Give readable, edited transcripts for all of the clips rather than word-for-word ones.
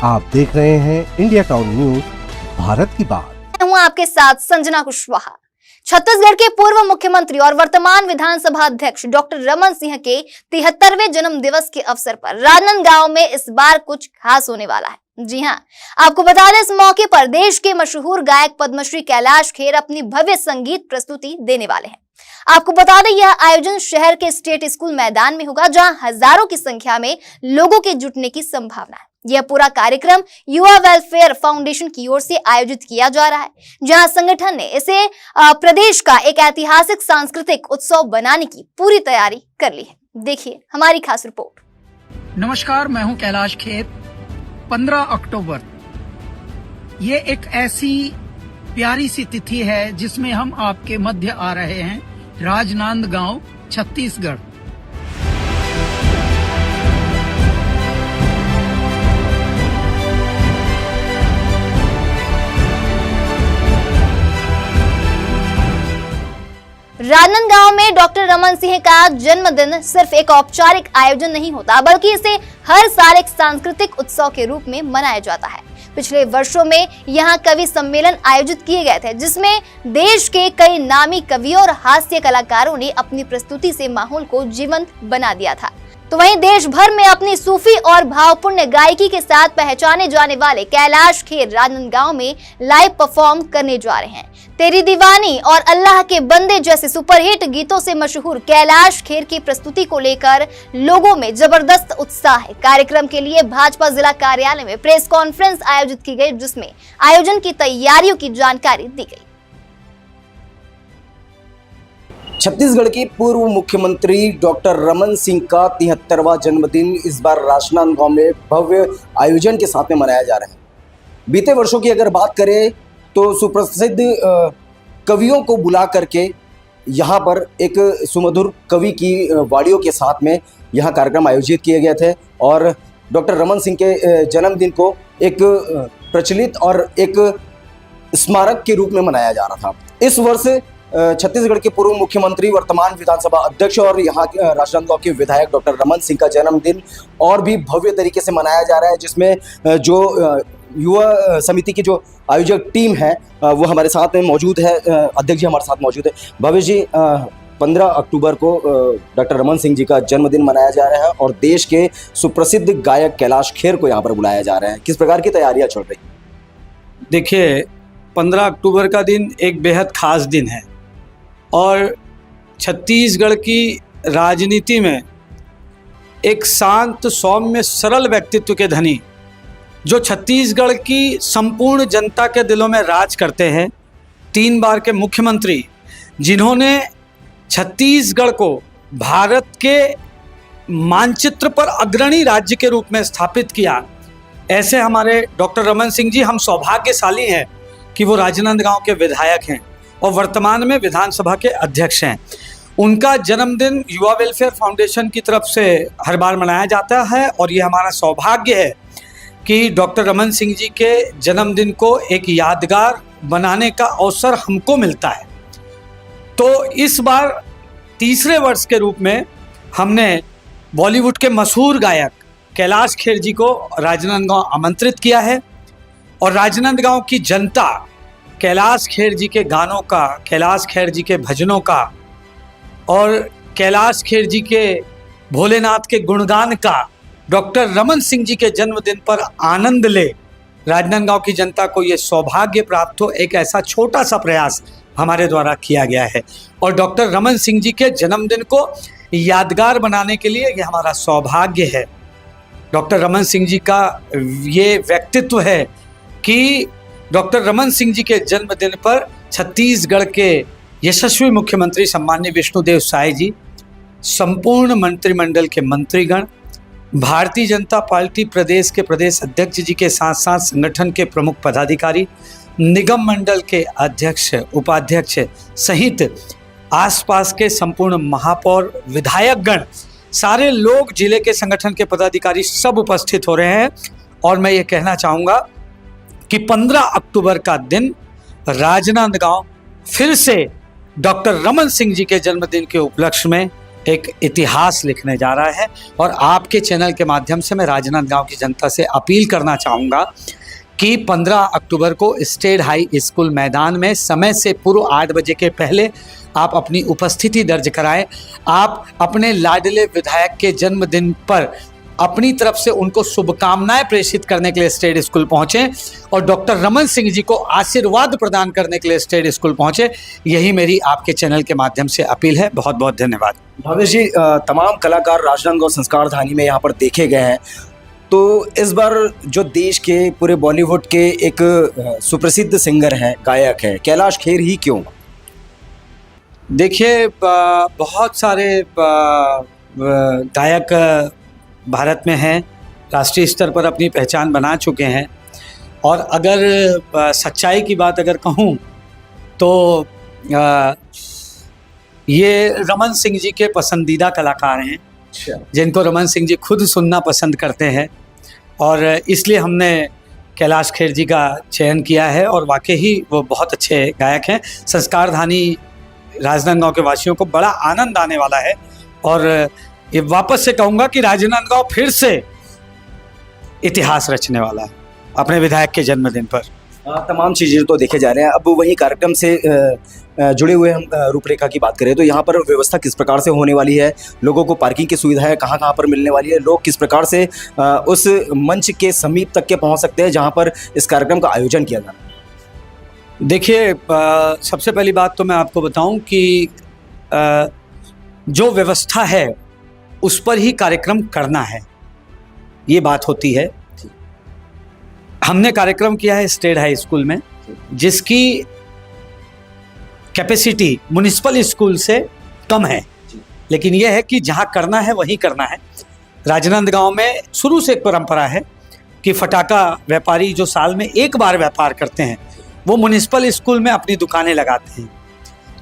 आप देख रहे हैं इंडिया टाउन न्यूज, भारत की बात। मैं हूं आपके साथ संजना कुशवाहा। छत्तीसगढ़ के पूर्व मुख्यमंत्री और वर्तमान विधानसभा अध्यक्ष डॉक्टर रमन सिंह के 73वें जन्म दिवस के अवसर पर राजनांदगांव में इस बार कुछ खास होने वाला है। जी हां, आपको बता दें, इस मौके पर देश के मशहूर गायक पद्मश्री कैलाश खेर अपनी भव्य संगीत प्रस्तुति देने वाले हैं। आपको बता दें, यह आयोजन शहर के स्टेट स्कूल मैदान में होगा, जहां हजारों की संख्या में लोगों के जुटने की संभावना है। यह पूरा कार्यक्रम युवा वेलफेयर फाउंडेशन की ओर से आयोजित किया जा रहा है, जहां संगठन ने इसे प्रदेश का एक ऐतिहासिक सांस्कृतिक उत्सव बनाने की पूरी तैयारी कर ली है। देखिए हमारी खास रिपोर्ट। नमस्कार, मैं हूं कैलाश खेर। 15 अक्टूबर ये एक ऐसी प्यारी सी तिथि है जिसमें हम आपके मध्य आ रहे हैं राजनांदगांव, छत्तीसगढ़। राजनांदगांव में डॉक्टर रमन सिंह का जन्मदिन सिर्फ एक औपचारिक आयोजन नहीं होता, बल्कि इसे हर साल एक सांस्कृतिक उत्सव के रूप में मनाया जाता है। पिछले वर्षों में यहाँ कवि सम्मेलन आयोजित किए गए थे, जिसमें देश के कई नामी कवियों और हास्य कलाकारों ने अपनी प्रस्तुति से माहौल को जीवंत बना दिया था। तो वहीं देश भर में अपनी सूफी और भावपूर्ण गायकी के साथ पहचाने जाने वाले कैलाश खेर राजनांदगांव में लाइव परफॉर्म करने जा रहे हैं। तेरी दीवानी और अल्लाह के बंदे जैसे सुपरहिट गीतों से मशहूर कैलाश खेर की प्रस्तुति को लेकर लोगों में जबरदस्त उत्साह है। कार्यक्रम के लिए भाजपा जिला कार्यालय में प्रेस कॉन्फ्रेंस आयोजित की गई, जिसमें आयोजन की तैयारियों की जानकारी दी गई। छत्तीसगढ़ के पूर्व मुख्यमंत्री डॉक्टर रमन सिंह का 73वां जन्मदिन इस बार राजनांदगांव में भव्य आयोजन के साथ में मनाया जा रहा है। बीते वर्षों की अगर बात करें तो सुप्रसिद्ध कवियों को बुला करके यहाँ पर एक सुमधुर कवि की वाणियों के साथ में यहाँ कार्यक्रम आयोजित किए गए थे और डॉक्टर रमन सिंह के जन्मदिन को एक प्रचलित और एक स्मारक के रूप में मनाया जा रहा था। इस वर्ष छत्तीसगढ़ के पूर्व मुख्यमंत्री, वर्तमान विधानसभा अध्यक्ष और यहाँ के राजनांदगांव के विधायक डॉक्टर रमन सिंह का जन्मदिन और भी भव्य तरीके से मनाया जा रहा है, जिसमें जो युवा समिति की जो आयोजक टीम है वो हमारे साथ में मौजूद है। अध्यक्ष जी हमारे साथ मौजूद है। भवेश जी, 15 अक्टूबर को डॉक्टर रमन सिंह जी का जन्मदिन मनाया जा रहा है और देश के सुप्रसिद्ध गायक कैलाश खेर को यहाँ पर बुलाया जा रहा है। किस प्रकार की तैयारियाँ चल रही? देखिए, 15 अक्टूबर का दिन एक बेहद खास दिन है और छत्तीसगढ़ की राजनीति में एक शांत, सौम्य, सरल व्यक्तित्व के धनी जो छत्तीसगढ़ की संपूर्ण जनता के दिलों में राज करते हैं, 3 बार के मुख्यमंत्री, जिन्होंने छत्तीसगढ़ को भारत के मानचित्र पर अग्रणी राज्य के रूप में स्थापित किया, ऐसे हमारे डॉक्टर रमन सिंह जी, हम सौभाग्यशाली हैं कि वो राजनांदगांव के विधायक हैं और वर्तमान में विधानसभा के अध्यक्ष हैं। उनका जन्मदिन युवा वेलफेयर फाउंडेशन की तरफ से हर बार मनाया जाता है और ये हमारा सौभाग्य है कि डॉक्टर रमन सिंह जी के जन्मदिन को एक यादगार बनाने का अवसर हमको मिलता है। तो इस बार तीसरे वर्ष के रूप में हमने बॉलीवुड के मशहूर गायक कैलाश खेर जी को राजनांदगांव आमंत्रित किया है और राजनांदगांव की जनता कैलाश खेर जी के गानों का, कैलाश खेर जी के भजनों का और कैलाश खेर जी के भोलेनाथ के गुणगान का डॉक्टर रमन सिंह जी के जन्मदिन पर आनंद ले। राजनांदगांव की जनता को ये सौभाग्य प्राप्त हो, एक ऐसा छोटा सा प्रयास हमारे द्वारा किया गया है और डॉक्टर रमन सिंह जी के जन्मदिन को यादगार बनाने के लिए ये हमारा सौभाग्य है। डॉक्टर रमन सिंह जी का ये व्यक्तित्व है कि डॉक्टर रमन सिंह जी के जन्मदिन पर छत्तीसगढ़ के यशस्वी मुख्यमंत्री सम्मान्य विष्णुदेव साय जी, संपूर्ण मंत्रिमंडल के मंत्रीगण, भारतीय जनता पार्टी प्रदेश के प्रदेश अध्यक्ष जी के साथ साथ संगठन के प्रमुख पदाधिकारी, निगम मंडल के अध्यक्ष, उपाध्यक्ष सहित आसपास के संपूर्ण महापौर, विधायकगण, सारे लोग, जिले के संगठन के पदाधिकारी सब उपस्थित हो रहे हैं। और मैं ये कहना चाहूँगा कि 15 अक्टूबर का दिन राजनांदगांव फिर से डॉक्टर रमन सिंह जी के जन्मदिन के उपलक्ष्य में एक इतिहास लिखने जा रहा है। और आपके चैनल के माध्यम से मैं राजनांदगांव की जनता से अपील करना चाहूँगा कि 15 अक्टूबर को स्टेट हाई स्कूल मैदान में समय से पूर्व 8 बजे के पहले आप अपनी उपस्थिति दर्ज कराएं। आप अपने लाडले विधायक के जन्मदिन पर अपनी तरफ से उनको शुभकामनाएं प्रेषित करने के लिए स्टेट स्कूल पहुंचे और डॉक्टर रमन सिंह जी को आशीर्वाद प्रदान करने के लिए स्टेट स्कूल पहुंचे। यही मेरी आपके चैनल के माध्यम से अपील है। बहुत बहुत धन्यवाद। भावेश जी, तमाम कलाकार राजनांदगांव संस्कार धानी में यहाँ पर देखे गए हैं, तो इस बार जो देश के पूरे बॉलीवुड के एक सुप्रसिद्ध सिंगर हैं, गायक हैं, कैलाश खेर ही क्यों? देखिए, बहुत सारे गायक भारत में हैं, राष्ट्रीय स्तर पर अपनी पहचान बना चुके हैं। और अगर सच्चाई की बात अगर कहूँ तो ये रमन सिंह जी के पसंदीदा कलाकार हैं, जिनको रमन सिंह जी खुद सुनना पसंद करते हैं। और इसलिए हमने कैलाश खेर जी का चयन किया है और वाकई ही वो बहुत अच्छे गायक हैं। संस्कार धानी राजनांदगांव के वासियों को बड़ा आनंद आने वाला है। और ये वापस से कहूँगा कि राजनांदगांव फिर से इतिहास रचने वाला है अपने विधायक के जन्मदिन पर। तमाम चीज़ें तो देखे जा रहे हैं। अब वही कार्यक्रम से जुड़े हुए हम रूपरेखा की बात करें तो यहाँ पर व्यवस्था किस प्रकार से होने वाली है, लोगों को पार्किंग की सुविधाएं कहाँ कहाँ पर मिलने वाली है, लोग किस प्रकार से उस मंच के समीप तक के पहुँच सकते हैं जहाँ पर इस कार्यक्रम का आयोजन किया जाना? देखिए, सबसे पहली बात तो मैं आपको बताऊं कि जो व्यवस्था है उस पर ही कार्यक्रम करना है, ये बात होती है। हमने कार्यक्रम किया है स्टेट हाई स्कूल में, जिसकी कैपेसिटी म्युनिसिपल स्कूल से कम है, लेकिन यह है कि जहाँ करना है वहीं करना है। राजनांदगांव में शुरू से एक परंपरा है कि फटाका व्यापारी जो साल में एक बार व्यापार करते हैं वो म्युनिसिपल स्कूल में अपनी दुकानें लगाते हैं।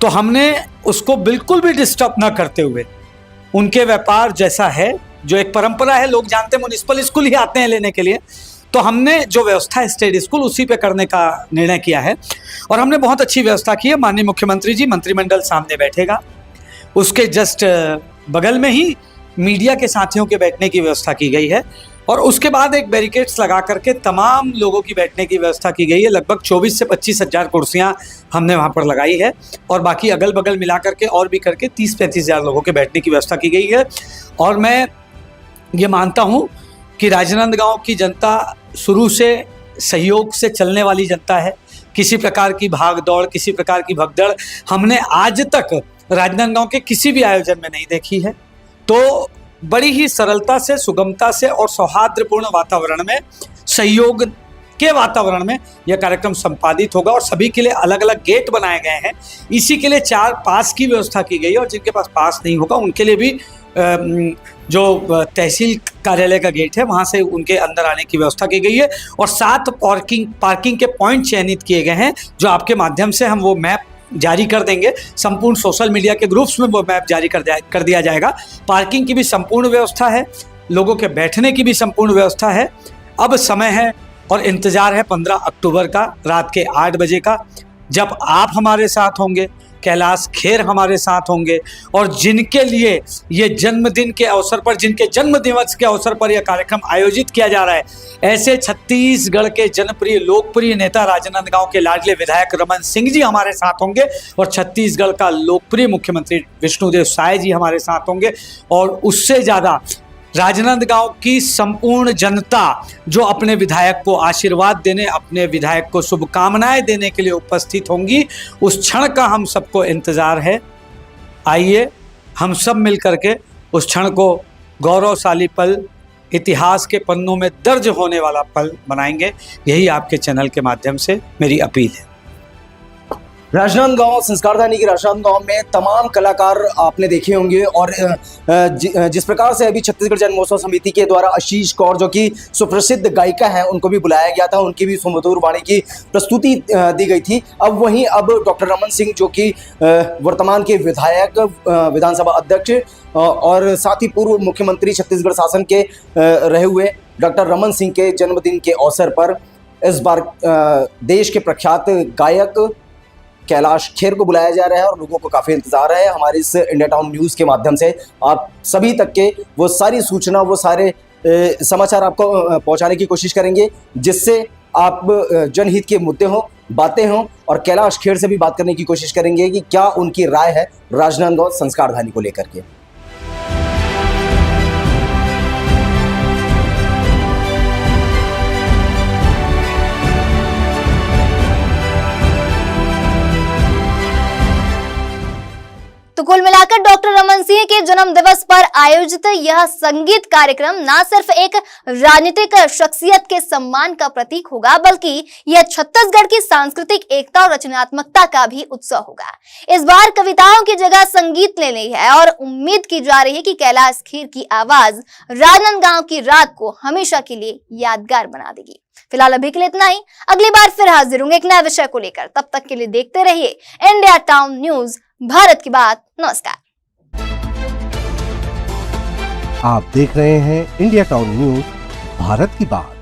तो हमने उसको बिल्कुल भी डिस्टर्ब ना करते हुए, उनके व्यापार जैसा है, जो एक परंपरा है, लोग जानते हैं म्युनिसिपल स्कूल ही आते हैं लेने के लिए, तो हमने जो व्यवस्था है स्टेट स्कूल उसी पे करने का निर्णय किया है। और हमने बहुत अच्छी व्यवस्था की है। माननीय मुख्यमंत्री जी, मंत्रिमंडल सामने बैठेगा, उसके जस्ट बगल में ही मीडिया के साथियों के बैठने की व्यवस्था की गई है। और उसके बाद एक बैरिकेड्स लगा करके तमाम लोगों की बैठने की व्यवस्था की गई है। लगभग 24 से 25 हज़ार कुर्सियाँ हमने वहाँ पर लगाई है और बाकी अगल बगल मिला करके और भी करके 30-35 हज़ार लोगों के बैठने की व्यवस्था की गई है। और मैं ये मानता हूँ कि राजनांदगांव की जनता शुरू से सहयोग से चलने वाली जनता है। किसी प्रकार की भाग दौड़, किसी प्रकार की भगदड़ हमने आज तक राजनांदगांव के किसी भी आयोजन में नहीं देखी है। तो बड़ी ही सरलता से, सुगमता से और सौहार्दपूर्ण वातावरण में, सहयोग के वातावरण में यह कार्यक्रम संपादित होगा। और सभी के लिए अलग अलग गेट बनाए गए हैं। इसी के लिए 4 पास की व्यवस्था की गई है और जिनके पास पास नहीं होगा उनके लिए भी जो तहसील कार्यालय का गेट है वहाँ से उनके अंदर आने की व्यवस्था की गई है। और 7 पार्किंग के पॉइंट चयनित किए गए हैं, जो आपके माध्यम से हम वो मैप जारी कर देंगे। संपूर्ण सोशल मीडिया के ग्रुप्स में वो मैप जारी कर दिया जाएगा। पार्किंग की भी संपूर्ण व्यवस्था है, लोगों के बैठने की भी संपूर्ण व्यवस्था है। अब समय है और इंतज़ार है 15 अक्टूबर का, रात के 8 बजे का, जब आप हमारे साथ होंगे, कैलाश खेर हमारे साथ होंगे और जिनके लिए ये जन्मदिन के अवसर पर, जिनके जन्म दिवस के अवसर पर यह कार्यक्रम आयोजित किया जा रहा है, ऐसे छत्तीसगढ़ के जनप्रिय लोकप्रिय नेता राजनांदगांव के लाडले विधायक रमन सिंह जी हमारे साथ होंगे और छत्तीसगढ़ का लोकप्रिय मुख्यमंत्री विष्णुदेव साय जी हमारे साथ होंगे। और उससे ज़्यादा राजनांदगांव की संपूर्ण जनता जो अपने विधायक को आशीर्वाद देने, अपने विधायक को शुभकामनाएं देने के लिए उपस्थित होंगी, उस क्षण का हम सबको इंतज़ार है। आइए हम सब मिल करके उस क्षण को गौरवशाली पल, इतिहास के पन्नों में दर्ज होने वाला पल बनाएंगे। यही आपके चैनल के माध्यम से मेरी अपील है। राजनांदगांव, संस्कारधानी के राजनांदगांव में तमाम कलाकार आपने देखे होंगे और जिस प्रकार से अभी छत्तीसगढ़ जन महोत्सव समिति के द्वारा आशीष कौर, जो कि सुप्रसिद्ध गायिका हैं, उनको भी बुलाया गया था, उनकी भी सुमधुर वाणी की प्रस्तुति दी गई थी। अब डॉक्टर रमन सिंह, जो कि वर्तमान के विधायक, विधानसभा अध्यक्ष और साथ ही पूर्व मुख्यमंत्री छत्तीसगढ़ शासन के रहे हुए डॉक्टर रमन सिंह के जन्मदिन के अवसर पर इस बार देश के प्रख्यात गायक कैलाश खेर को बुलाया जा रहा है और लोगों को काफ़ी इंतजार है। हमारे इस इंडिया टाउन न्यूज़ के माध्यम से आप सभी तक के वो सारी सूचना, वो सारे समाचार आपको पहुंचाने की कोशिश करेंगे, जिससे आप जनहित के मुद्दे हों, बातें हों, और कैलाश खेर से भी बात करने की कोशिश करेंगे कि क्या उनकी राय है राजनांदगांव संस्कारधानी को लेकर के। तो कुल मिलाकर डॉक्टर रमन सिंह के जन्म दिवस पर आयोजित यह संगीत कार्यक्रम न सिर्फ एक राजनीतिक शख्सियत के सम्मान का प्रतीक होगा, बल्कि यह छत्तीसगढ़ की सांस्कृतिक एकता और रचनात्मकता का भी उत्सव होगा। इस बार कविताओं की जगह संगीत ले ली है और उम्मीद की जा रही है कि कैलाश खेर की आवाज राजनांदगांव की रात को हमेशा के लिए यादगार बना देगी। फिलहाल अभी के लिए इतना ही। अगली बार फिर हाजिर होंगे एक नए विषय को लेकर। तब तक के लिए देखते रहिए इंडिया टाउन न्यूज, भारत की बात। नमस्कार। आप देख रहे हैं इंडिया टाउन न्यूज, भारत की बात।